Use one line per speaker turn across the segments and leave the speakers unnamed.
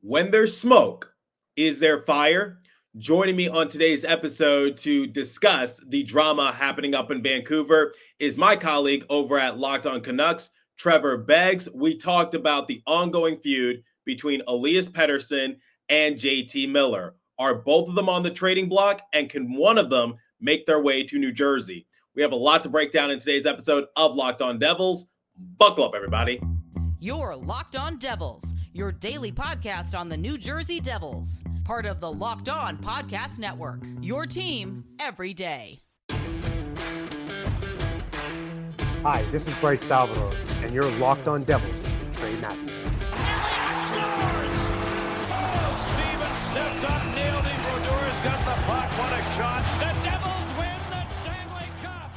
When there's smoke, is there fire? Joining me on today's episode to discuss the drama happening up in Vancouver is my colleague over at Locked On Canucks, Trevor Beggs. We talked about the ongoing feud between Elias Pettersson and JT Miller. Are both of them on the trading block, and can one of them make their way to New Jersey? We have a lot to break down in today's episode of Locked On Devils. Buckle up, everybody.
You're Locked On Devils, your daily podcast on the New Jersey Devils. Part of the Locked On Podcast Network, your team every day.
Hi, this is Bryce Salvador, and you're Locked On Devils with Trey Matthews.
Elliotte scores! Oh, Steven stepped up, nailed it. Brodor's got the puck. What a shot. The Devils win the Stanley Cup.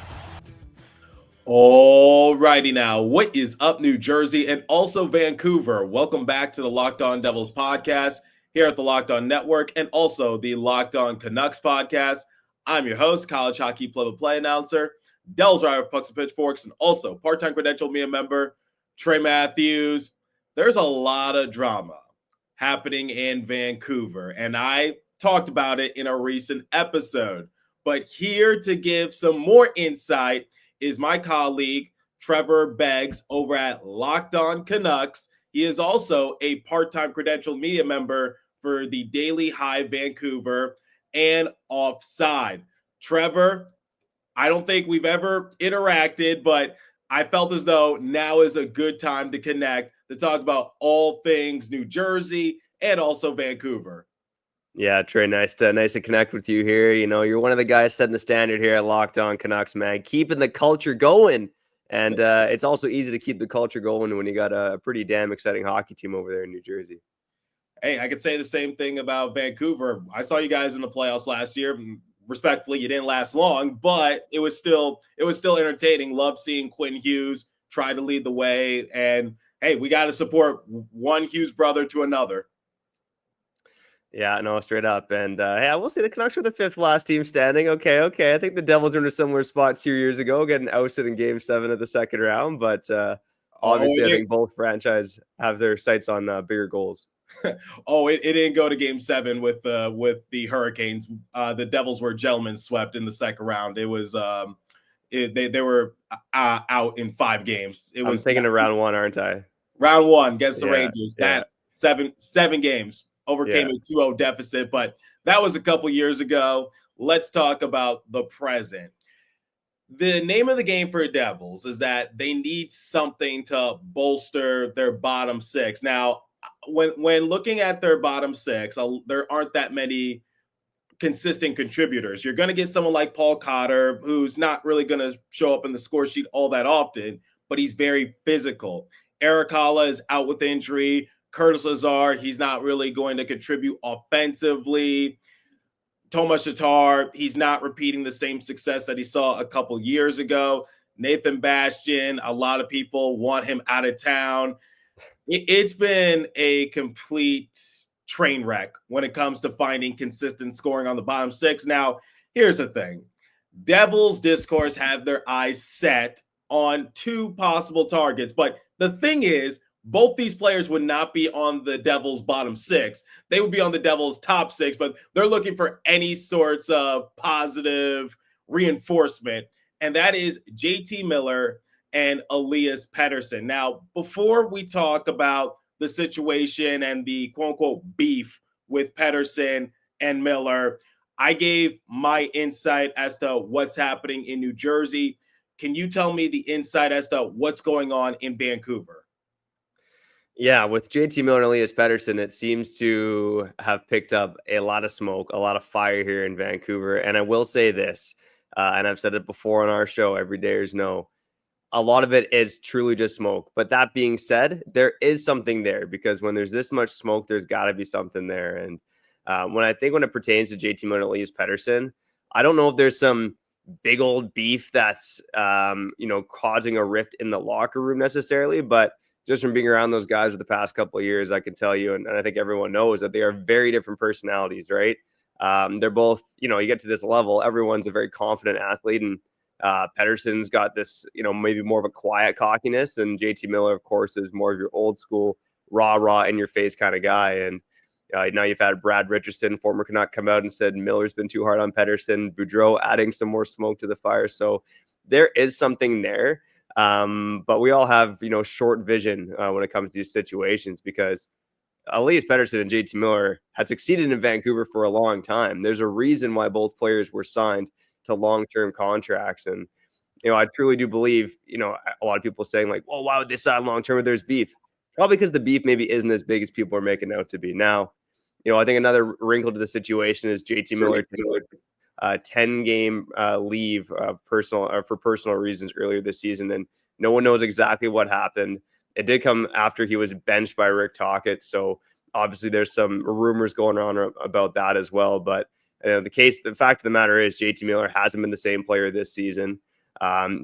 Alrighty now, what is up, New Jersey and also Vancouver? Welcome back to the Locked On Devils podcast here at the Locked On Network and also the Locked On Canucks podcast. I'm your host, college hockey play-by-play announcer, Devils writer of Pucks and Pitchforks, and also part-time credentialed media member, Trey Matthews. There's a lot of drama happening in Vancouver, and I talked about it in a recent episode. But here to give some more insight is my colleague, Trevor Beggs, over at Locked On Canucks. He is also a part-time credentialed media member for the Daily Hive Vancouver and Offside. Trevor, I don't think we've ever interacted, but I felt as though now is a good time to connect to talk about all things New Jersey and also Vancouver.
Yeah, Trey, nice to connect with you here. You know, you're one of the guys setting the standard here at Locked On Canucks, man, keeping the culture going. And it's also easy to keep the culture going when you got a pretty damn exciting hockey team over there in New Jersey.
Hey, I could say the same thing about Vancouver. I saw you guys in the playoffs last year. Respectfully, you didn't last long, but it was still entertaining. Love seeing Quinn Hughes try to lead the way. And hey, we got to support one Hughes brother to another.
Yeah, no, straight up. And hey, I will say the Canucks were the fifth last team standing. Okay. I think the Devils are in a similar spot 2 years ago, getting ousted in Game 7 of the second round. But obviously, I think both franchises have their sights on bigger goals.
It didn't go to Game 7 with the Hurricanes. The Devils were gentlemen swept in the second round. It was they were out in 5 games.
I'm thinking of round 1, aren't I?
Round 1 against the Rangers.
Yeah.
That seven games. Overcame a 2-0 deficit, but that was a couple years ago. Let's talk about the present. The name of the game for the Devils is that they need something to bolster their bottom 6. Now, when looking at their bottom 6, there aren't that many consistent contributors. You're going to get someone like Paul Cotter, who's not really going to show up in the score sheet all that often, but he's very physical. Erik Haula is out with injury. Curtis Lazar, he's not really going to contribute offensively. Tomas Tatar, he's not repeating the same success that he saw a couple years ago. Nathan Bastian, a lot of people want him out of town. It's been a complete train wreck when it comes to finding consistent scoring on the bottom 6. Now, here's the thing. Devils discourse have their eyes set on 2 possible targets, but the thing is, both these players would not be on the Devils' bottom 6. They would be on the Devils' top 6, but they're looking for any sorts of positive reinforcement, and that is JT Miller and Elias Pettersson. Now, before we talk about the situation and the quote-unquote beef with Pettersson and Miller, I gave my insight as to what's happening in New Jersey. Can you tell me the insight as to what's going on in Vancouver?
Yeah, with JT Miller and Elias Pettersson, it seems to have picked up a lot of smoke, a lot of fire here in Vancouver. And I will say this, and I've said it before on our show, every dayers know, a lot of it is truly just smoke. But that being said, there is something there, because when there's this much smoke, there's got to be something there. And when it pertains to JT Miller and Elias Pettersson, I don't know if there's some big old beef that's causing a rift in the locker room necessarily, but just from being around those guys for the past couple of years, I can tell you, and I think everyone knows, that they are very different personalities, right? They're both, you get to this level, everyone's a very confident athlete, and Pettersson's got this, maybe more of a quiet cockiness, and JT Miller, of course, is more of your old school, rah, in your face kind of guy. And Now you've had Brad Richardson, former Canuck, come out and said Miller's been too hard on Pettersson. Boudreau adding some more smoke to the fire. So there is something there. But we all have, short vision when it comes to these situations, because Elias Pettersson and JT Miller had succeeded in Vancouver for a long time. There's a reason why both players were signed to long-term contracts. And, I truly do believe, a lot of people saying like, well, why would they sign long-term if there's beef? Probably because the beef maybe isn't as big as people are making out to be. Now, I think another wrinkle to the situation is JT Miller took a 10-game leave for personal reasons earlier this season, and no one knows exactly what happened. It did come after he was benched by Rick Tocchet, so obviously there's some rumors going on about that as well. But the fact of the matter is JT Miller hasn't been the same player this season.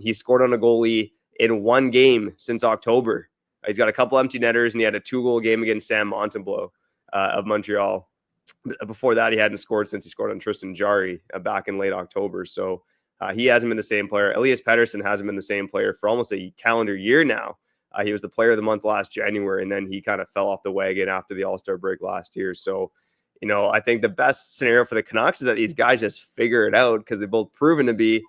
He scored on a goalie in one game since October. He's got a couple empty netters, and he had a 2-goal game against Sam Montembeault of Montreal. Before that, he hadn't scored since he scored on Tristan Jarry back in late October. So he hasn't been the same player. Elias Pettersson hasn't been the same player for almost a calendar year now. He was the player of the month last January, and then he kind of fell off the wagon after the All-Star break last year. So, I think the best scenario for the Canucks is that these guys just figure it out, because they've both proven to be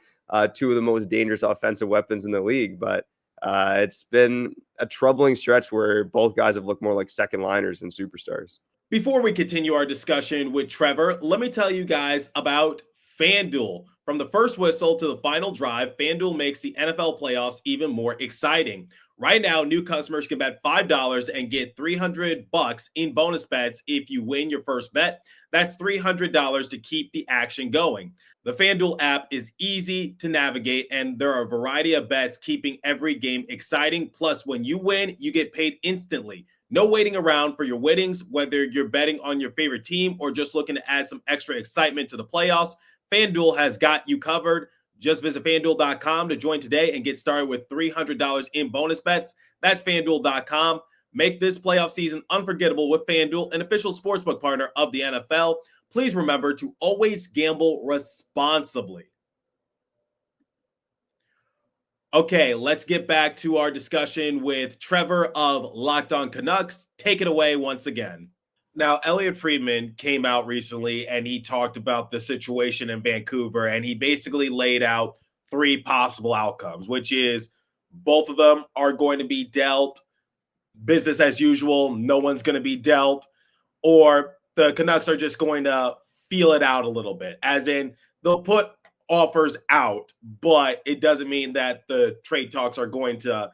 two of the most dangerous offensive weapons in the league. But it's been a troubling stretch where both guys have looked more like second liners than superstars.
Before we continue our discussion with Trevor, let me tell you guys about FanDuel. From the first whistle to the final drive, FanDuel makes the NFL playoffs even more exciting. Right now, new customers can bet $5 and get $300 in bonus bets if you win your first bet. That's $300 to keep the action going. The FanDuel app is easy to navigate, and there are a variety of bets keeping every game exciting. Plus, when you win, you get paid instantly. No waiting around for your winnings, whether you're betting on your favorite team or just looking to add some extra excitement to the playoffs. FanDuel has got you covered. Just visit FanDuel.com to join today and get started with $300 in bonus bets. That's FanDuel.com. Make this playoff season unforgettable with FanDuel, an official sportsbook partner of the NFL. Please remember to always gamble responsibly. Okay, let's get back to our discussion with Trevor of Locked On Canucks. Take it away once again. Now, Elliotte Friedman came out recently and he talked about the situation in Vancouver, and he basically laid out 3 possible outcomes, which is both of them are going to be dealt, business as usual, no one's going to be dealt, or the Canucks are just going to feel it out a little bit, as in they'll put offers out, but it doesn't mean that the trade talks are going to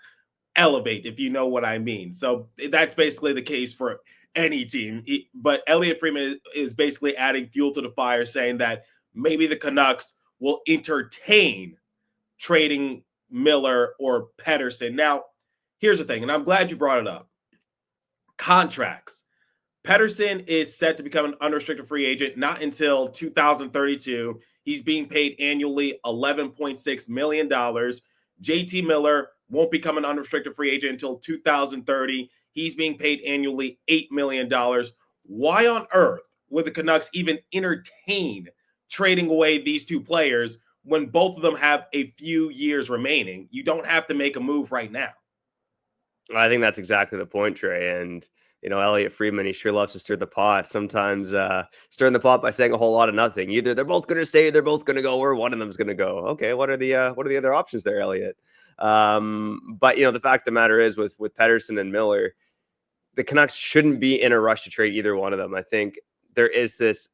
elevate, if you know what I mean. So that's basically the case for any team. But Elliotte Friedman is basically adding fuel to the fire, saying that maybe the Canucks will entertain trading Miller or Pettersson. Now, here's the thing, and I'm glad you brought it up. Contracts. Pettersson is set to become an unrestricted free agent not until 2032. He's being paid annually $11.6 million. JT Miller won't become an unrestricted free agent until 2030. He's being paid annually $8 million. Why on earth would the Canucks even entertain trading away these two players when both of them have a few years remaining? You don't have to make a move right now.
I think that's exactly the point, Trey. And, Elliotte Friedman, he sure loves to stir the pot. Sometimes stirring the pot by saying a whole lot of nothing. Either they're both going to stay, they're both going to go, or one of them's going to go. Okay, what are the other options there, Elliotte? But, the fact of the matter is with Pettersson and Miller, the Canucks shouldn't be in a rush to trade either one of them. I think there is this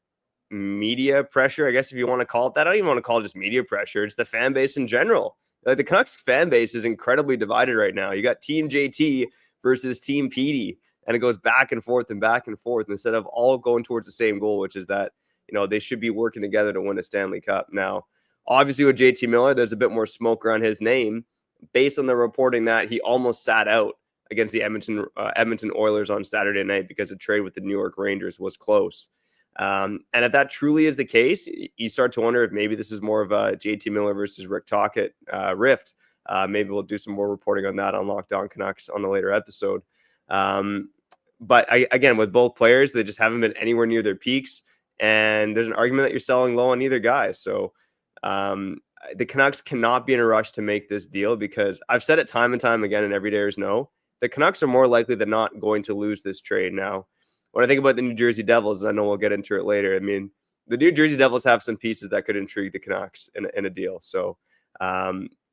media pressure, I guess, if you want to call it that. I don't even want to call it just media pressure. It's the fan base in general. Like, the Canucks fan base is incredibly divided right now. You got Team JT versus Team Petey, and it goes back and forth instead of all going towards the same goal, which is that, they should be working together to win a Stanley Cup. Now, obviously with JT Miller, there's a bit more smoke around his name based on the reporting that he almost sat out against the Edmonton Oilers on Saturday night because a trade with the New York Rangers was close. And if that truly is the case, you start to wonder if maybe this is more of a JT Miller versus Rick Tocchet rift. Maybe we'll do some more reporting on that on Locked On Canucks on a later episode. But again, with both players, they just haven't been anywhere near their peaks. And there's an argument that you're selling low on either guy. So the Canucks cannot be in a rush to make this deal, because I've said it time and time again, and every dayers know, the Canucks are more likely than not going to lose this trade. Now, when I think about the New Jersey Devils, and I know we'll get into it later, I mean, the New Jersey Devils have some pieces that could intrigue the Canucks in a deal. So,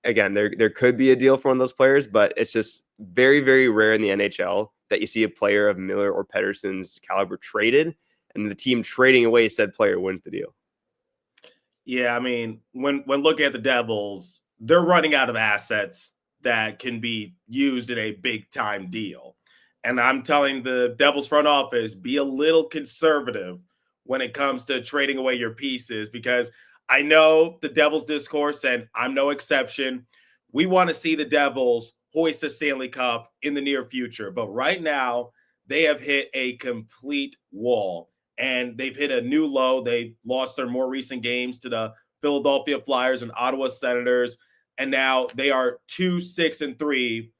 again, there could be a deal for one of those players, but it's just very, very rare in the NHL that you see a player of Miller or Pettersson's caliber traded, and the team trading away said player wins the deal.
Yeah, I mean, when looking at the Devils, they're running out of assets that can be used in a big-time deal. And I'm telling the Devils front office, be a little conservative when it comes to trading away your pieces, because I know the Devils discourse, and I'm no exception. We want to see the Devils hoist a Stanley Cup in the near future. But right now, they have hit a complete wall, and they've hit a new low. They lost their more recent games to the Philadelphia Flyers and Ottawa Senators, and now they are 2-6-3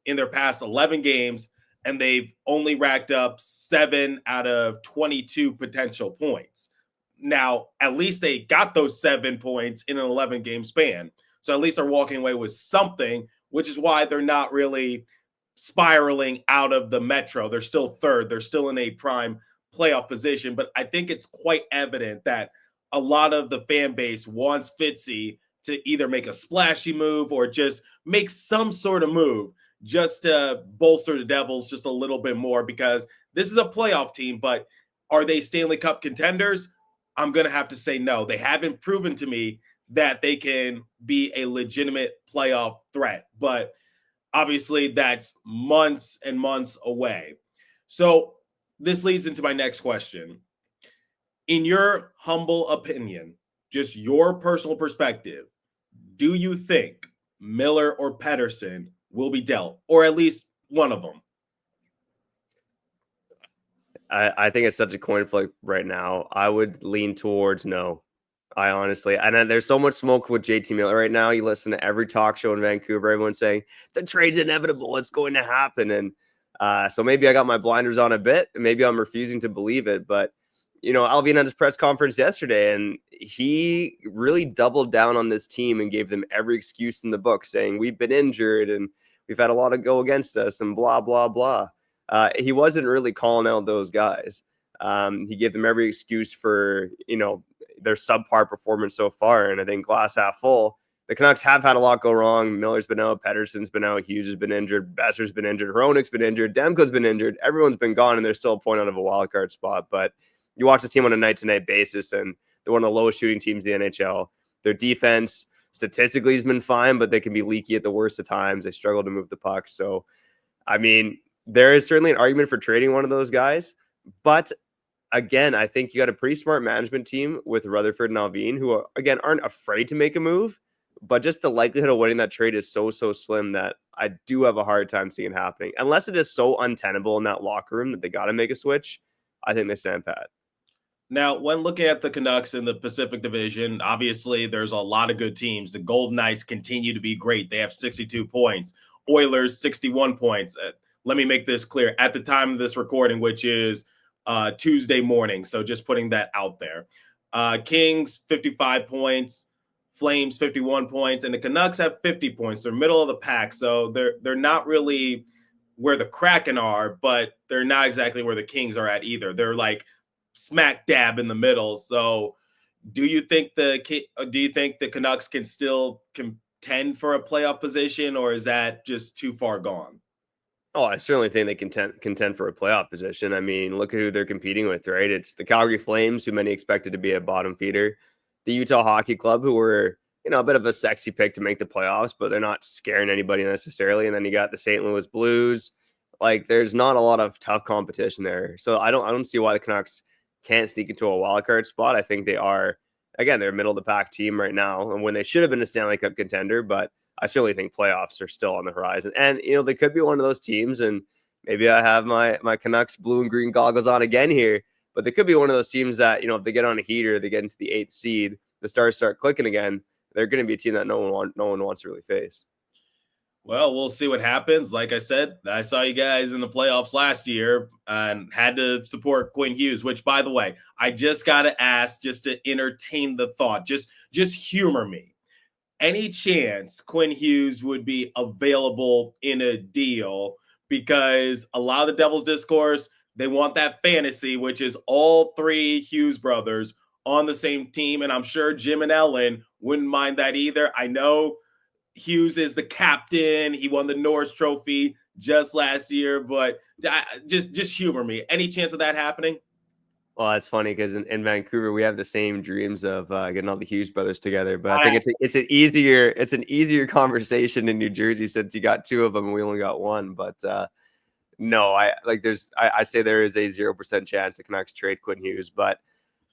in their past 11 games, and they've only racked up 7 out of 22 potential points. Now, at least they got those 7 points in an 11-game span. So at least they're walking away with something, which is why they're not really spiraling out of the Metro. They're still third. They're still in a prime playoff position. But I think it's quite evident that a lot of the fan base wants Fitzy to either make a splashy move or just make some sort of move just to bolster the Devils just a little bit more, because this is a playoff team. But are they Stanley Cup contenders? I'm going to have to say no. They haven't proven to me that they can be a legitimate playoff threat. But obviously, that's months and months away. So this leads into my next question. In your humble opinion, just your personal perspective, do you think Miller or Pettersson will be dealt, or at least one of them?
I think it's such a coin flip right now. I would lean towards no. I honestly, and there's so much smoke with JT Miller right now. You listen to every talk show in Vancouver, everyone's saying the trade's inevitable, it's going to happen. And so maybe I got my blinders on a bit. Maybe I'm refusing to believe it. But, you know, Alvin had his press conference yesterday, and he really doubled down on this team and gave them every excuse in the book, saying we've been injured and we've had a lot of go against us and blah, blah, blah. He wasn't really calling out those guys. He gave them every excuse for, you know, their subpar performance so far. And I think glass half full, the Canucks have had a lot go wrong. Miller's been out, Pettersson's been out, Hughes has been injured, Besser's been injured, Hronek's been injured, Demko's been injured. Everyone's been gone, and they're still a point out of a wild card spot. But you watch the team on a night-to-night basis, and they're one of the lowest shooting teams in the NHL. Their defense statistically has been fine, but they can be leaky at the worst of times. They struggle to move the puck. So, I mean, there is certainly an argument for trading one of those guys, but again, I think you got a pretty smart management team with Rutherford and Alvin, who again aren't afraid to make a move, but just the likelihood of winning that trade is so slim that I do have a hard time seeing it happening. Unless it is so untenable in that locker room that they got to make a switch, I think they stand pat.
Now, when looking at the Canucks in the Pacific Division, obviously there's a lot of good teams. The Golden Knights continue to be great. They have 62 points. Oilers, 61 points. Let me make this clear. At the time of this recording, which is Tuesday morning, so just putting that out there. Kings, 55 points. Flames, 51 points. And the Canucks have 50 points. They're middle of the pack, so they're not really where the Kraken are, but they're not exactly where the Kings are at either. They're like smack dab in the middle. So do you think the Canucks can still contend for a playoff position, or is that just too far gone?
Oh, I certainly think they contend for a playoff position. I mean, look at who they're competing with, right? It's the Calgary Flames, who many expected to be a bottom feeder. The Utah Hockey Club, who were, you know, a bit of a sexy pick to make the playoffs, but they're not scaring anybody necessarily. And then you got the St. Louis Blues. Like, there's not a lot of tough competition there. So I don't see why the Canucks can't sneak into a wild card spot. I think they are, again, they're a middle of the pack team right now, and when they should have been a Stanley Cup contender, but I certainly think playoffs are still on the horizon. And, you know, they could be one of those teams, and maybe I have my Canucks blue and green goggles on again here, but they could be one of those teams that, you know, if they get on a heater, they get into the 8th seed, the stars start clicking again, they're going to be a team that no one wants to really face.
Well, we'll see what happens. Like I said, I saw you guys in the playoffs last year and had to support Quinn Hughes, which, by the way, I just got to ask just to entertain the thought. Just humor me. Any chance Quinn Hughes would be available in a deal? Because a lot of the Devils discourse, They want that fantasy, which is all three Hughes brothers on the same team. And I'm sure Jim and Ellen wouldn't mind that either. I know Hughes is the captain. He won the Norris Trophy just last year, but just humor me. Any chance of that happening?
Well, it's funny because in Vancouver we have the same dreams of getting all the Hughes brothers together, but I think it's an easier conversation in New Jersey since you got two of them and we only got one. But no, I say there is a 0% chance the Canucks trade Quinn Hughes, but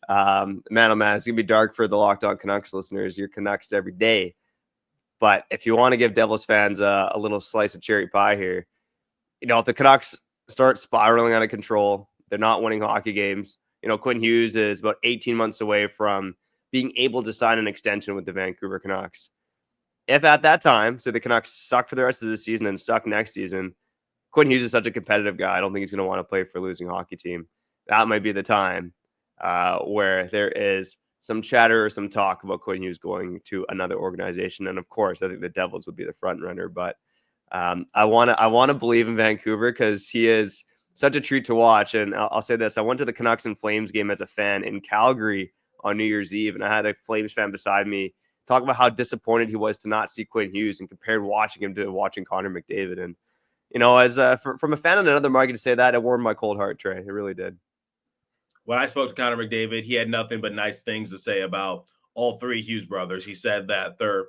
man, oh man, it's gonna be dark for the Locked On Canucks listeners. You're Canucks every day, but if you want to give Devils fans a little slice of cherry pie here, if the Canucks start spiraling out of control, they're not winning hockey games. Quinn Hughes is about 18 months away from being able to sign an extension with the Vancouver Canucks. If at that time, so the Canucks suck for the rest of the season and suck next season, Quinn Hughes is such a competitive guy. I don't think he's going to want to play for a losing hockey team. That might be the time where there is some chatter or some talk about Quinn Hughes going to another organization. And of course, I think the Devils would be the front runner. But I want to believe in Vancouver because he is such a treat to watch. And I'll say this. I went to the Canucks and Flames game as a fan in Calgary on New Year's Eve. And I had a Flames fan beside me talk about how disappointed he was to not see Quinn Hughes and compared watching him to watching Connor McDavid. And, as from a fan in another market to say that, it warmed my cold heart, Trey. It really did.
When I spoke to Connor McDavid, he had nothing but nice things to say about all three Hughes brothers. He said that they're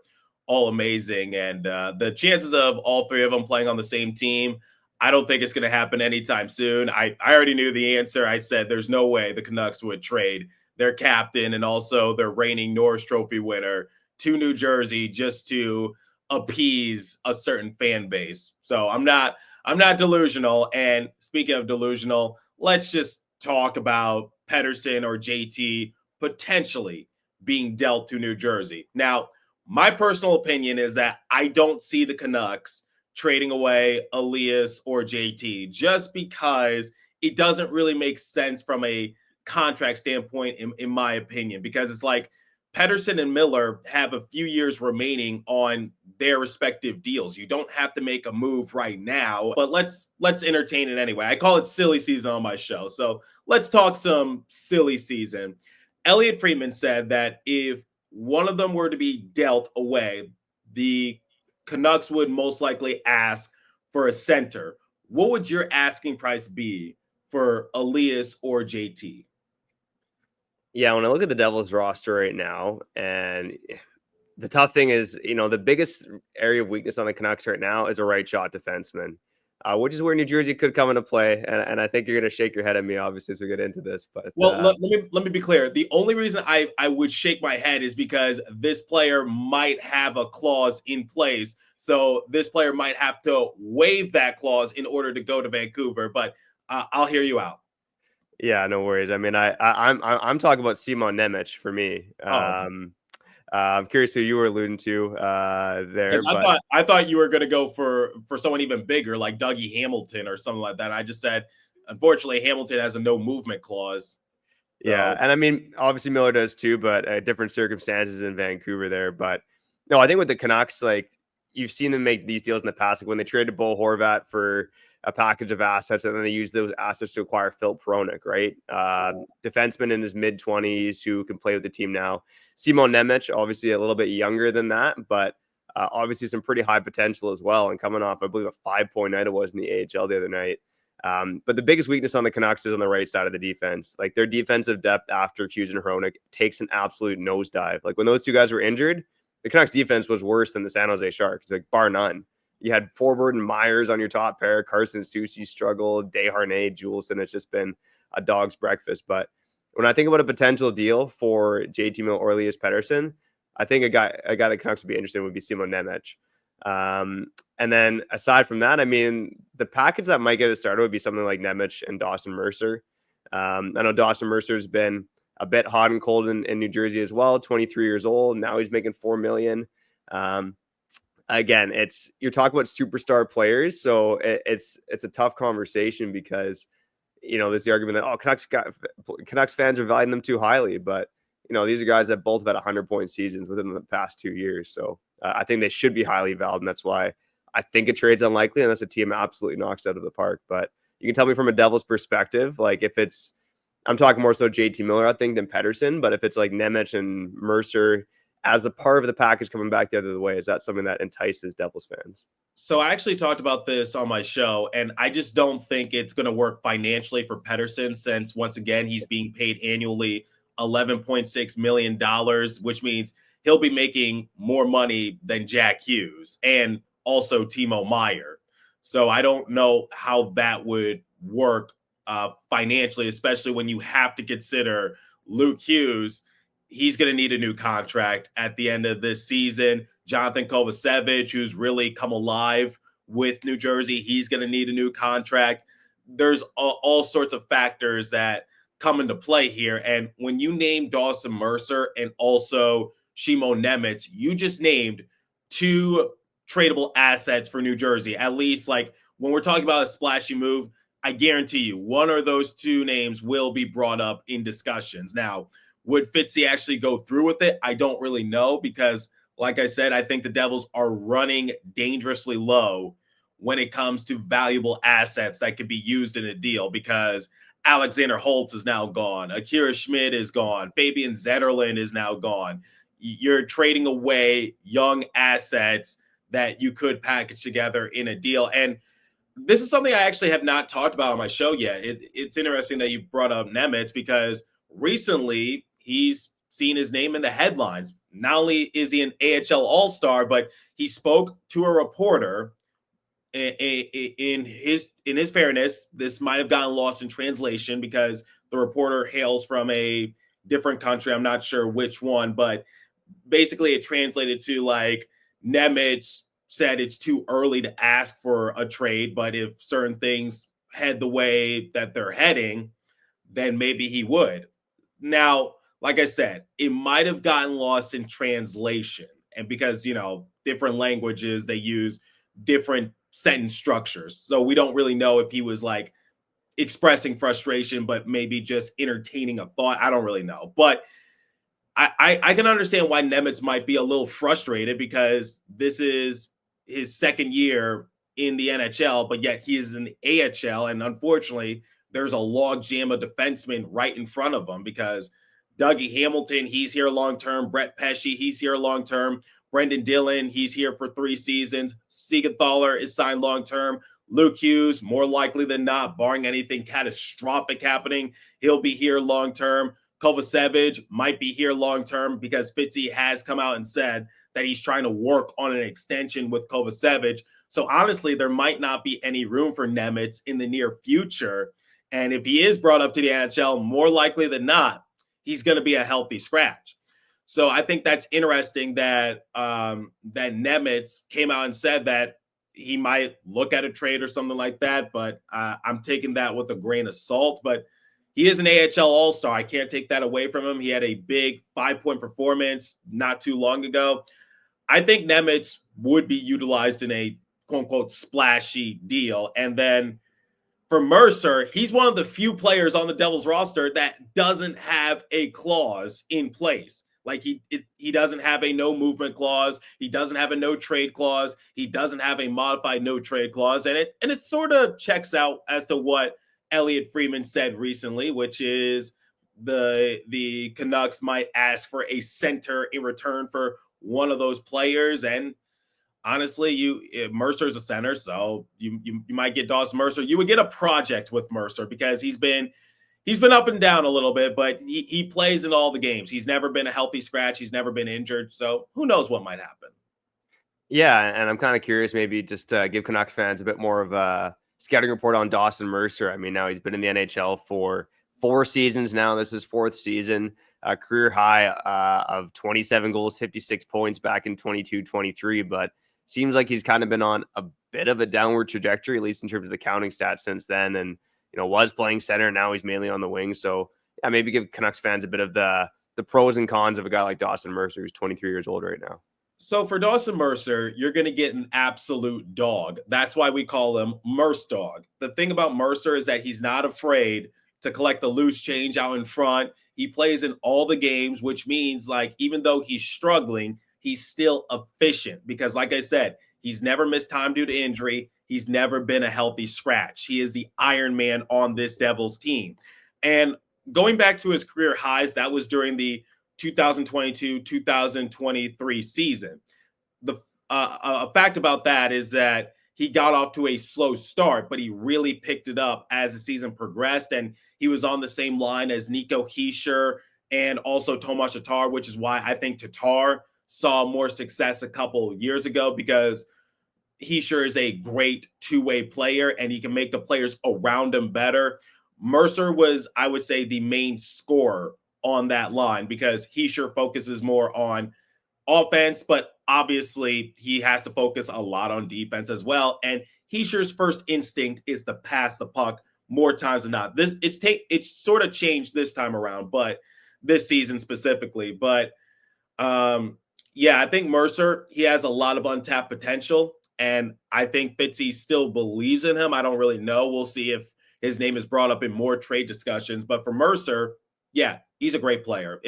all amazing. And the chances of all three of them playing on the same team, I don't think it's going to happen anytime soon. I already knew the answer. I said there's no way the Canucks would trade their captain and also their reigning Norris Trophy winner to New Jersey just to appease a certain fan base. So I'm not delusional. And speaking of delusional, let's just talk about Pettersson or JT potentially being dealt to New Jersey. Now, my personal opinion is that I don't see the Canucks trading away Elias or JT just because it doesn't really make sense from a contract standpoint, in my opinion, because it's like Pettersson and Miller have a few years remaining on their respective deals. You don't have to make a move right now, but let's entertain it anyway. I call it silly season on my show. So let's talk some silly season. Elliotte Friedman said that if one of them were to be dealt away, the Canucks would most likely ask for a center. What would your asking price be for Elias or JT?
Yeah, when I look at the Devils roster right now, and the tough thing is, the biggest area of weakness on the Canucks right now is a right shot defenseman, which is where New Jersey could come into play. And I think you're going to shake your head at me, obviously, as we get into this. But
let me be clear. The only reason I would shake my head is because this player might have a clause in place. So this player might have to waive that clause in order to go to Vancouver. But I'll hear you out.
Yeah, no worries. I mean, I'm talking about Simon Nemec for me. I'm curious who you were alluding to there.
I thought you were going to go for someone even bigger, like Dougie Hamilton or something like that. I just said, unfortunately, Hamilton has a no movement clause.
So. Yeah, and I mean, obviously Miller does too, but different circumstances in Vancouver there. But no, I think with the Canucks, like you've seen them make these deals in the past, like when they traded Bo Horvat for a package of assets, and then they use those assets to acquire Phil Pronik, right? Defenseman in his mid-20s who can play with the team now. Simon Nemec, obviously a little bit younger than that, but obviously some pretty high potential as well. And coming off, I believe, a 5-point night it was in the AHL the other night. But the biggest weakness on the Canucks is on the right side of the defense. Like their defensive depth after Hughes and Hronek takes an absolute nosedive. Like when those two guys were injured, the Canucks defense was worse than the San Jose Sharks, like bar none. You had Forbort and Myers on your top pair. Carson Soucy struggled. Desharnais, Juleson. It's just been a dog's breakfast. But when I think about a potential deal for JT Miller or Elias Pettersson, I think a guy that Canucks would be interested in would be Simon Nemec. And then aside from that, I mean, the package that might get it started would be something like Nemec and Dawson Mercer. I know Dawson Mercer's been a bit hot and cold in New Jersey as well. 23 years old. Now he's making $4 million. Again, you're talking about superstar players, so it's a tough conversation because there's the argument that Canucks fans are valuing them too highly, but these are guys that both have had 100-point seasons within the past 2 years, so I think they should be highly valued, and that's why I think a trade's unlikely unless a team absolutely knocks out of the park. But you can tell me from a Devils perspective, like if it's, I'm talking more so JT Miller, I think, than Pettersson, but if it's like Nemec and Mercer as a part of the package coming back the other way, is that something that entices Devils fans?
So I actually talked about this on my show, and I just don't think it's going to work financially for Pettersson since, once again, he's being paid annually $11.6 million, which means he'll be making more money than Jack Hughes and also Timo Meier. So I don't know how that would work financially, especially when you have to consider Luke Hughes. He's going to need a new contract at the end of this season. Jonathan Kovacevic, who's really come alive with New Jersey, he's going to need a new contract. There's all sorts of factors that come into play here. And when you name Dawson Mercer and also Shimo Nemec, you just named two tradable assets for New Jersey. At least, like, when we're talking about a splashy move, I guarantee you one or those two names will be brought up in discussions. Now, would Fitzy actually go through with it? I don't really know because, like I said, I think the Devils are running dangerously low when it comes to valuable assets that could be used in a deal because Alexander Holtz is now gone. Akira Schmid is gone. Fabian Zetterlund is now gone. You're trading away young assets that you could package together in a deal. And this is something I actually have not talked about on my show yet. It's interesting that you brought up Nemec because recently he's seen his name in the headlines. Not only is he an AHL All-Star, but he spoke to a reporter. In his fairness, this might have gotten lost in translation because the reporter hails from a different country. I'm not sure which one, but basically it translated to like Nemec said it's too early to ask for a trade, but if certain things head the way that they're heading, then maybe he would. Now, like I said, it might have gotten lost in translation. And because, different languages, they use different sentence structures. So we don't really know if he was like expressing frustration, but maybe just entertaining a thought. I don't really know. But I can understand why Nemec might be a little frustrated because this is his second year in the NHL, but yet he is in the AHL. And unfortunately, there's a log jam of defensemen right in front of him because Dougie Hamilton, he's here long-term. Brett Pesce, he's here long-term. Brendan Dillon, he's here for 3 seasons. Siegenthaler is signed long-term. Luke Hughes, more likely than not, barring anything catastrophic happening, he'll be here long-term. Kovacevic might be here long-term because Fitzy has come out and said that he's trying to work on an extension with Kovacevic. So honestly, there might not be any room for Nemec in the near future. And if he is brought up to the NHL, more likely than not, he's going to be a healthy scratch. So I think that's interesting that that Nemec came out and said that he might look at a trade or something like that. But I'm taking that with a grain of salt. But he is an AHL All-Star. I can't take that away from him. He had a big 5-point performance not too long ago. I think Nemec would be utilized in a quote-unquote splashy deal. And then for Mercer, he's one of the few players on the Devils roster that doesn't have a clause in place. Like he doesn't have a no movement clause. He doesn't have a no trade clause. He doesn't have a modified no trade clause. And it sort of checks out as to what Elliotte Friedman said recently, which is the Canucks might ask for a center in return for one of those players. And honestly, Mercer's a center, so you might get Dawson Mercer. You would get a project with Mercer because he's been up and down a little bit, but he plays in all the games. He's never been a healthy scratch. He's never been injured. So who knows what might happen.
Yeah, and I'm kind of curious, maybe just to give Canucks fans a bit more of a scouting report on Dawson Mercer. I mean, now he's been in the NHL for 4 seasons now. This is 4th season. A career high of 27 goals, 56 points back in 22-23, but seems like he's kind of been on a bit of a downward trajectory, at least in terms of the counting stats since then. And, was playing center. Now he's mainly on the wing. So yeah, maybe give Canucks fans a bit of the pros and cons of a guy like Dawson Mercer, who's 23 years old right now.
So for Dawson Mercer, you're going to get an absolute dog. That's why we call him Merce Dog. The thing about Mercer is that he's not afraid to collect the loose change out in front. He plays in all the games, which means like, even though he's struggling, he's still efficient because like I said, he's never missed time due to injury. he's never been a healthy scratch. He is the Iron Man on this Devils team. And going back to his career highs, that was during the 2022-2023 season. A fact about that is that he got off to a slow start, but he really picked it up as the season progressed, and he was on the same line as Nico Hischier and also Tomas Tatar, which is why I think Tatar saw more success a couple years ago, because Hischier is a great two-way player, and he can make the players around him better. Mercer was, I would say, the main scorer on that line, because Hischier focuses more on offense, but obviously he has to focus a lot on defense as well. And Hischier's first instinct is to pass the puck more times than not. It's sort of changed this time around, but this season specifically. But yeah, I think Mercer, he has a lot of untapped potential, and I think Fitzy still believes in him. I don't really know. We'll see if his name is brought up in more trade discussions. But for Mercer, yeah, he's a great player.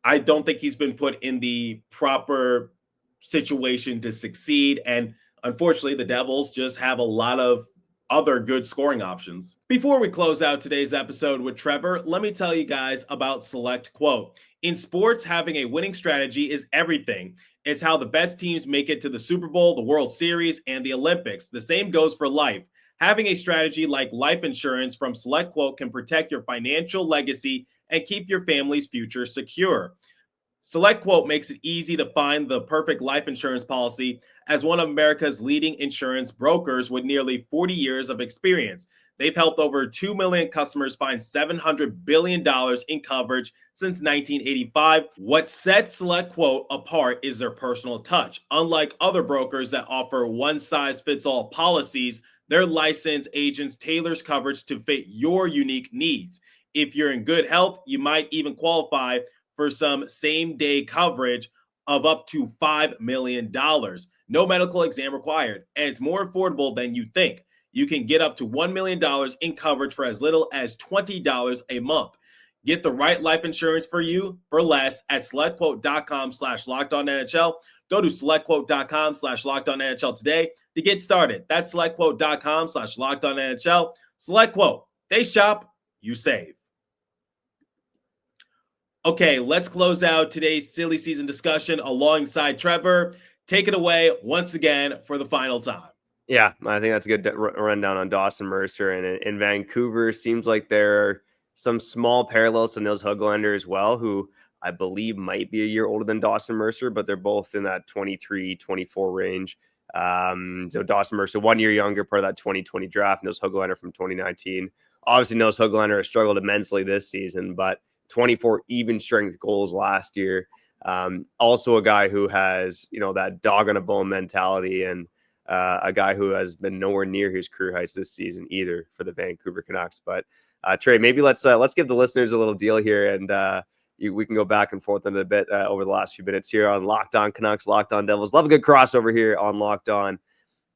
I don't think he's been put in the proper situation to succeed. And unfortunately, the Devils just have a lot of other good scoring options. Before we close out today's episode with Trevor, let me tell you guys about Select Quote. In sports, having a winning strategy is everything. It's how the best teams make it to the Super Bowl, the World Series, and the Olympics. The same goes for life. Having a strategy like life insurance from Select Quote can protect your financial legacy and keep your family's future secure. Select Quote makes it easy to find the perfect life insurance policy as one of America's leading insurance brokers with nearly 40 years of experience. They've helped over 2 million customers find $700 billion in coverage since 1985. What sets Select Quote apart is their personal touch. Unlike other brokers that offer one-size-fits-all policies, their licensed agents tailors coverage to fit your unique needs. If you're in good health, you might even qualify for some same-day coverage of up to $5 million. No medical exam required, and it's more affordable than you think. You can get up to $1 million in coverage for as little as $20 a month. Get the right life insurance for you for less at selectquote.com/lockedonnhl. Go to selectquote.com/lockedonnhl today to get started. That's selectquote.com/lockedonnhl. Select Quote. They shop, you save. Okay, let's close out today's silly season discussion alongside Trevor. Take it away once again for the final time.
Yeah, I think that's a good rundown on Dawson Mercer. And in Vancouver, seems like there are some small parallels to Nils Höglander as well, who I believe might be a year older than Dawson Mercer, but they're both in that 23, 24 range. So Dawson Mercer, 1 year younger, part of that 2020 draft. Nils Höglander from 2019. Obviously, Nils Höglander has struggled immensely this season, but 24 even strength goals last year. Also a guy who has, that dog on a bone mentality, and a guy who has been nowhere near his career heights this season either for the Vancouver Canucks. But Trey, maybe let's give the listeners a little deal here, and we can go back and forth in a bit over the last few minutes here on Locked On Canucks, Locked On Devils. Love a good crossover here on Locked On.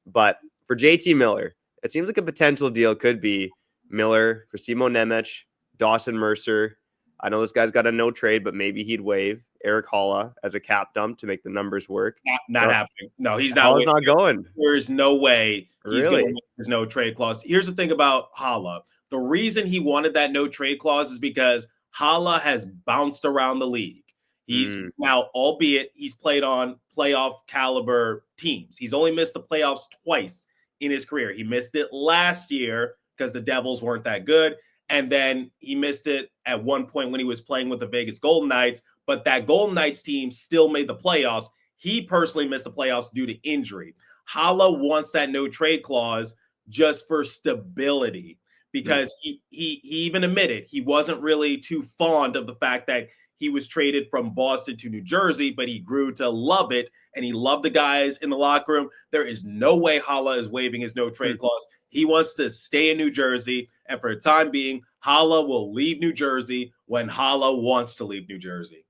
But for JT Miller, it seems like a potential deal could be Miller for Simon Nemec, Dawson Mercer. I know this guy's got a no trade, but maybe he'd waive Eric Haula as a cap dump to make the numbers work.
Not happening. No, he's not.
Haula's not going.
There's no way he's
Really?
going to his no trade clause. Here's the thing about Haula. The reason he wanted that no trade clause is because Haula has bounced around the league. He's now, albeit he's played on playoff caliber teams. He's only missed the playoffs twice in his career. He missed it last year because the Devils weren't that good. And then he missed it at one point when he was playing with the Vegas Golden Knights. But that Golden Knights team still made the playoffs. He personally missed the playoffs due to injury. Haula wants that no trade clause just for stability, because he even admitted he wasn't really too fond of the fact that he was traded from Boston to New Jersey, but he grew to love it, and he loved the guys in the locker room. There is no way Haula is waiving his no trade clause. He wants to stay in New Jersey, and for the time being, Haula will leave New Jersey when Haula wants to leave New Jersey.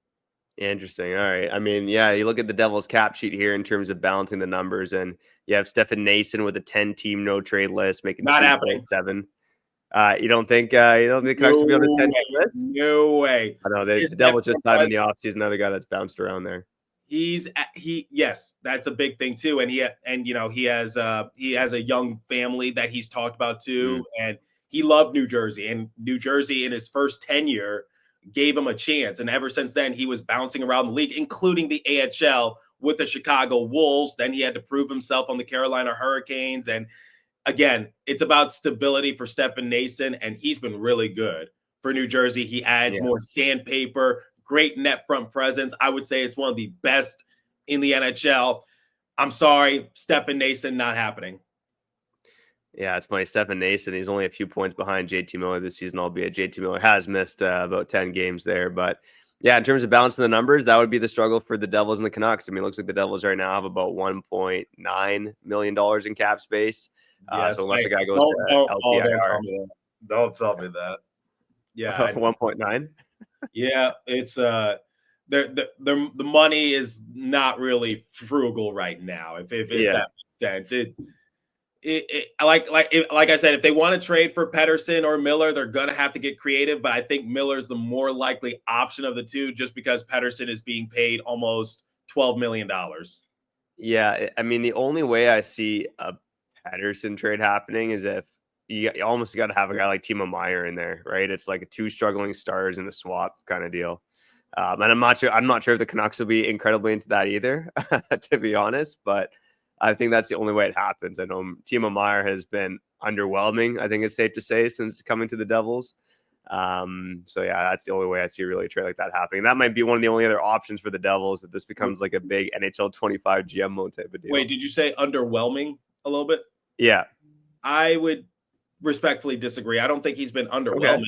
Interesting. All right. I mean, yeah, you look at the Devils cap sheet here in terms of balancing the numbers, and you have Stefan Nason with a 10-team no trade list, making
not happening.
7. You don't think the Canucks will be on a 10-team list?
No way.
I know the Devils just signed in the offseason another guy that's bounced around there.
Yes, that's a big thing too. And he has a young family that he's talked about too. And he loved New Jersey, and New Jersey in his first tenure gave him a chance. And ever since then, he was bouncing around the league, including the AHL with the Chicago Wolves. Then he had to prove himself on the Carolina Hurricanes. And again, it's about stability for Stefan Noesen, and he's been really good for New Jersey. He adds more sandpaper, great net front presence. I would say it's one of the best in the NHL. I'm sorry, Stefan Noesen, not happening.
Yeah, it's funny. Stefan Noesen, he's only a few points behind JT Miller this season, albeit JT Miller has missed about 10 games there. But yeah, in terms of balancing the numbers, that would be the struggle for the Devils and the Canucks. I mean, it looks like the Devils right now have about $1.9 million in cap space. So unless a guy goes to LTIR.
Don't tell me that. Yeah.
1.9?
Yeah, it's the money is not really frugal right now, if that makes sense. Like I said, if they want to trade for Pettersson or Miller, they're going to have to get creative. But I think Miller's the more likely option of the two, just because Pettersson is being paid almost $12 million.
Yeah, I mean, the only way I see a Pettersson trade happening is if you almost got to have a guy like Timo Meier in there, right? It's like a two struggling stars in a swap kind of deal. And I'm not sure if the Canucks will be incredibly into that either, to be honest. But I think that's the only way it happens. I know Timo Meier has been underwhelming, I think it's safe to say, since coming to the Devils. So yeah, that's the only way I see really a trade like that happening. That might be one of the only other options for the Devils, if this becomes like a big NHL 25 GM type of deal.
Wait, did you say underwhelming a little bit?
Yeah.
I would respectfully disagree. I don't think he's been underwhelming.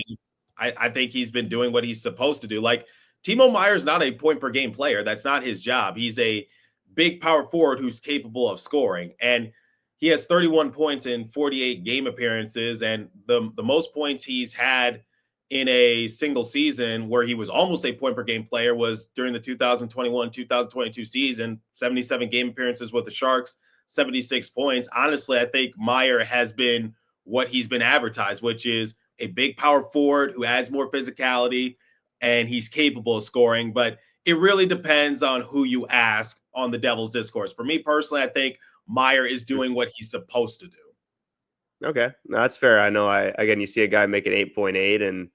Okay. I think he's been doing what he's supposed to do. Like, Timo Meier's not a point per game player. That's not his job. He's a big power forward who's capable of scoring. And he has 31 points in 48 game appearances. And the most points he's had in a single season where he was almost a point per game player was during the 2021-2022 season, 77 game appearances with the Sharks, 76 points. Honestly, I think Meier has been what he's been advertised, which is a big power forward who adds more physicality, and he's capable of scoring. But it really depends on who you ask on the Devils discourse. For me personally, I think Meier is doing what he's supposed to do.
Okay, no, that's fair. I know. Again, you see a guy making 8.8 and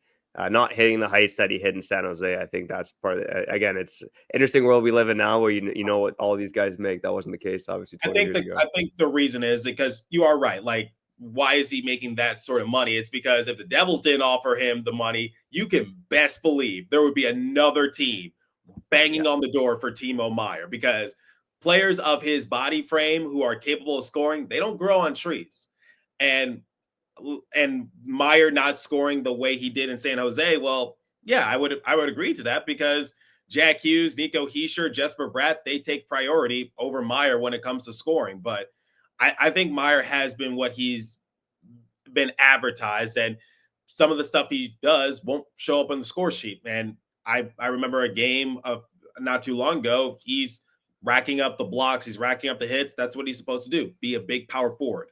not hitting the heights that he hit in San Jose. I think that's part of it. Again, it's an interesting world we live in now, where you know what all these guys make. That wasn't the case, obviously, 20 years ago.
I think the reason is because you are right. Like, why is he making that sort of money? It's because if the Devils didn't offer him the money, you can best believe there would be another team banging on the door for Timo Meier, because players of his body frame who are capable of scoring, they don't grow on trees. And Meier not scoring the way he did in San Jose, well, yeah, I would agree to that, because Jack Hughes, Nico Hischier, Jesper Bratt, they take priority over Meier when it comes to scoring. But I think Meier has been what he's been advertised, and some of the stuff he does won't show up on the score sheet. And I remember a game of not too long ago, he's racking up the blocks, he's racking up the hits. That's what he's supposed to do, be a big power forward.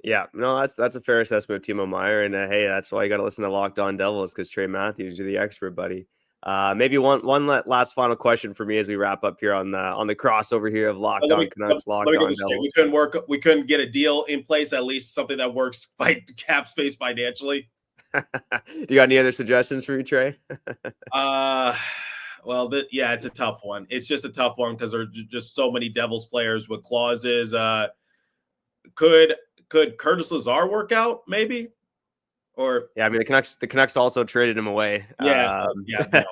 Yeah, no, that's a fair assessment of Timo Meier, and hey, that's why you got to listen to Locked On Devils, because Trey Matthews, you're the expert, buddy. Maybe one last final question for me as we wrap up here on the crossover here of Locked On Canucks, Locked On Devils.
We couldn't get a deal in place, at least something that works cap space financially.
Do you got any other suggestions for you, Trey?
Well, it's a tough one. It's just a tough one because there's just so many Devils players with clauses. Could Curtis Lazar work out? Maybe. Or
yeah, I mean the Canucks also traded him away. A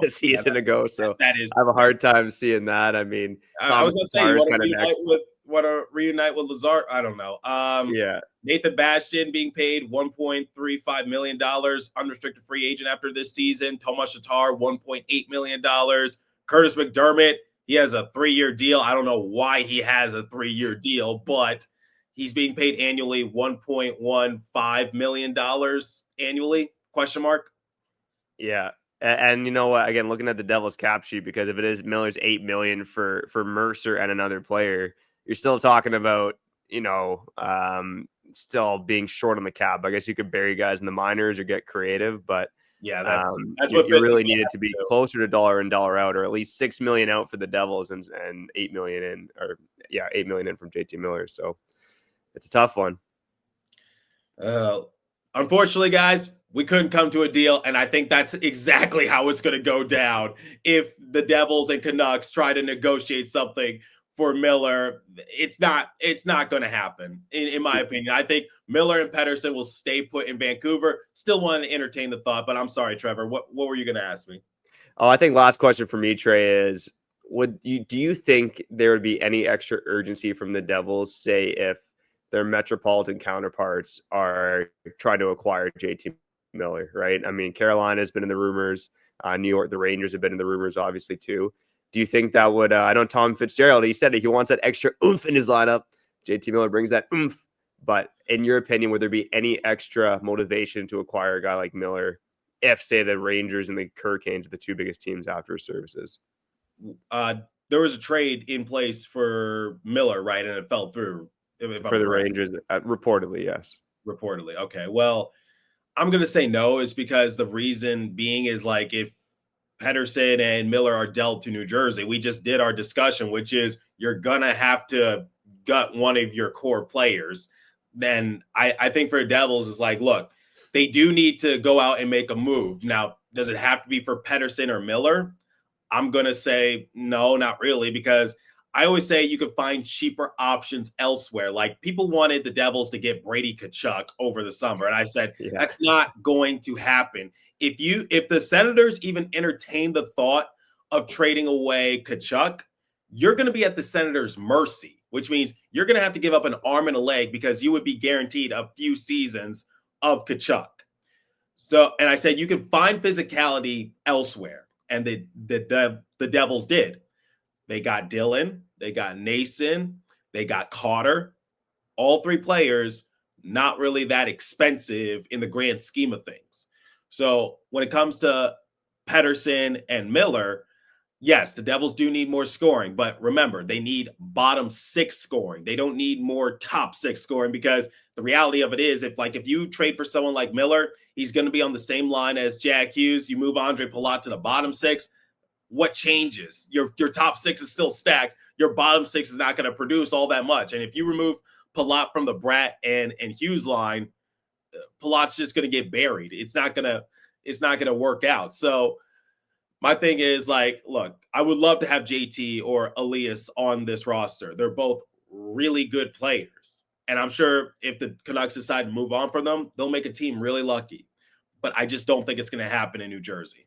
season ago, so that is. I have a hard time seeing that. I mean,
I was going to say, want to reunite with Lazar? I don't know. Nathan Bastian being paid $1.35 million, unrestricted free agent after this season. Tomas Tatar, $1.8 million. Curtis McDermott, he has a 3-year deal. I don't know why he has a 3-year deal, but he's being paid annually $1.15 million annually, ?
Yeah. And you know what, again, looking at the Devils cap sheet, because if it is Miller's $8 million for Mercer and another player, you're still talking about, still being short on the cap. I guess you could bury guys in the minors or get creative, but
Yeah, that's
you,
what
you
Fitz
really
is
needed to be closer to dollar in, dollar out, or at least $6 million out for the Devils and $8 million in, or $8 million in from JT Miller. So it's a tough one.
Unfortunately, guys, we couldn't come to a deal, and I think that's exactly how it's going to go down if the Devils and Canucks try to negotiate something for Miller. It's not going to happen, in my opinion. I think Miller and Pettersson will stay put in Vancouver. Still want to entertain the thought, but I'm sorry, Trevor. What were you going to ask me?
Oh, I think last question for me, Trey, is do you think there would be any extra urgency from the Devils, say if their metropolitan counterparts are trying to acquire JT Miller, right? I mean, Carolina has been in the rumors. New York, the Rangers have been in the rumors, obviously, too. Do you think that would, I know Tom Fitzgerald, he said it, he wants that extra oomph in his lineup. JT Miller brings that oomph. But in your opinion, would there be any extra motivation to acquire a guy like Miller if, say, the Rangers and the Hurricanes are the two biggest teams after his services?
There was a trade in place for Miller, right? And it fell through.
For the Rangers, reportedly, yes.
Reportedly. Okay. Well, I'm going to say no. It's because the reason being is like if Pettersson and Miller are dealt to New Jersey, we just did our discussion, which is you're going to have to gut one of your core players. Then I think for Devils is like, look, they do need to go out and make a move. Now, does it have to be for Pettersson or Miller? I'm going to say no, not really, because I always say you can find cheaper options elsewhere. Like people wanted the Devils to get Brady Tkachuk over the summer. And I said, that's not going to happen. If the Senators even entertain the thought of trading away Tkachuk, you're going to be at the Senators' mercy, which means you're going to have to give up an arm and a leg because you would be guaranteed a few seasons of Tkachuk. So, and I said, you can find physicality elsewhere. And the Devils did. They got Dylan, they got Nason, they got Carter. All three players, not really that expensive in the grand scheme of things. So when it comes to Pettersson and Miller, yes, the Devils do need more scoring. But remember, they need bottom six scoring. They don't need more top six scoring because the reality of it is if you trade for someone like Miller, he's going to be on the same line as Jack Hughes. You move Andre Palat to the bottom six. What changes? Your top six is still stacked. Your bottom six is not going to produce all that much. And if you remove Palat from the Brat and Hughes line, Palat's just going to get buried. It's not going to work out. So my thing is look, I would love to have JT or Elias on this roster. They're both really good players. And I'm sure if the Canucks decide to move on from them, they'll make a team really lucky. But I just don't think it's going to happen in New Jersey.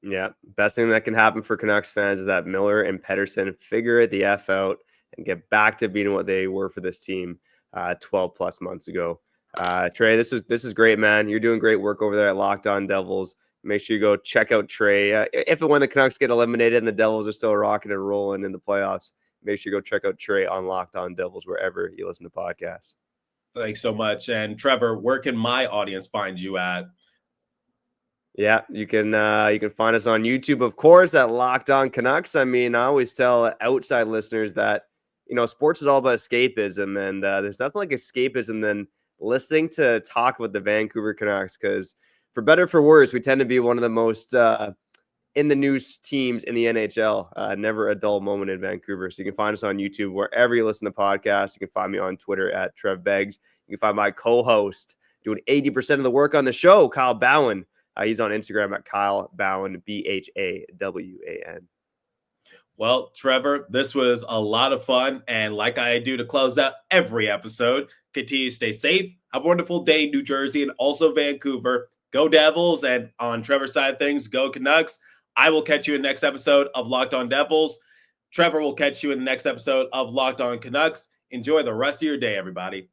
Yeah, best thing that can happen for Canucks fans is that Miller and Pettersson figure it the F out and get back to being what they were for this team 12 plus months ago. Trey, this is great, man. You're doing great work over there at Locked On Devils. Make sure you go check out Trey. If and when the Canucks get eliminated and the Devils are still rocking and rolling in the playoffs, make sure you go check out Trey on Locked On Devils wherever you listen to podcasts. Thanks
so much. And Trevor, where can my audience find you at?
Yeah, you can find us on YouTube, of course, at Locked On Canucks. I mean, I always tell outside listeners that, sports is all about escapism, and there's nothing like escapism than listening to talk about the Vancouver Canucks, because for better or for worse, we tend to be one of the most in the news teams in the NHL. Never a dull moment in Vancouver. So you can find us on YouTube wherever you listen to podcasts. You can find me on Twitter at Trevor Beggs. You can find my co-host doing 80% of the work on the show, Kyle Bowen. He's on Instagram at Kyle Bowen, BHAWAN.
Well, Trevor, this was a lot of fun. And like I do to close out every episode, continue to stay safe. Have a wonderful day, New Jersey, and also Vancouver. Go Devils. And on Trevor's side of things, go Canucks. I will catch you in the next episode of Locked On Devils. Trevor will catch you in the next episode of Locked On Canucks. Enjoy the rest of your day, everybody.